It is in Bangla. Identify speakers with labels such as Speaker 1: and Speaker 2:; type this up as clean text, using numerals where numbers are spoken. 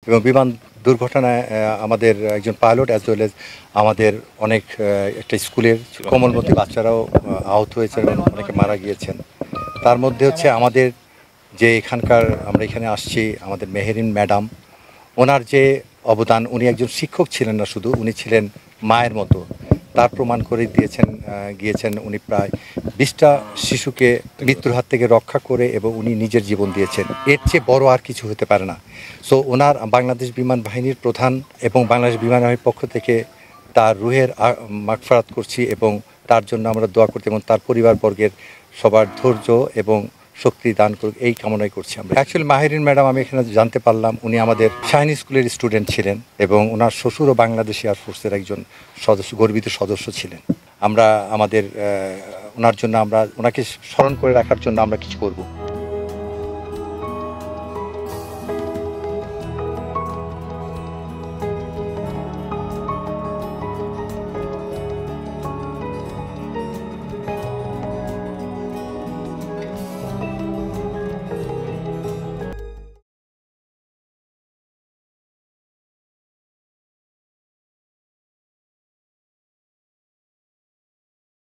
Speaker 1: এবং বিমান দুর্ঘটনায় আমাদের একজন পাইলট অ্যাজ ওয়েল এজ আমাদের অনেক একটা স্কুলের কোমলমতি বাচ্চারাও আহত হয়েছে এবং অনেকে মারা গিয়েছেন। তার মধ্যে হচ্ছে আমাদের যে এখানকার আমরা এখানে আসছি আমাদের মেহেরিন ম্যাডাম, ওনার যে অবদান, উনি একজন শিক্ষক ছিলেন না শুধু, উনি ছিলেন মায়ের মতো। তার প্রমাণ করে গিয়েছেন উনি প্রায় 20টা শিশুকে মৃত্যুর হাত থেকে রক্ষা করে এবং উনি নিজের জীবন দিয়েছেন। এর চেয়ে বড় আর কিছু হতে পারে না। সো ওনার বাংলাদেশ বিমান বাহিনীর প্রধান এবং বাংলাদেশ বিমান বাহিনীর পক্ষ থেকে তার রুহের মাগফিরাত করছি এবং তার জন্য আমরা দোয়া করতে এবং তার পরিবারবর্গের সবার ধৈর্য এবং শক্তি দান করুক এই কামনাই করছি আমরা। অ্যাকচুয়ালি মাহেরিন ম্যাডাম আমি এখানে জানতে পারলাম উনি আমাদের শাহিন স্কুলের স্টুডেন্ট ছিলেন এবং ওনার শ্বশুরও বাংলাদেশ এয়ারফোর্সের একজন সদস্য, গর্বিত সদস্য ছিলেন। আমরা আমাদের ওনার জন্য আমরা ওনাকে স্মরণ করে রাখার জন্য আমরা কিছু করব।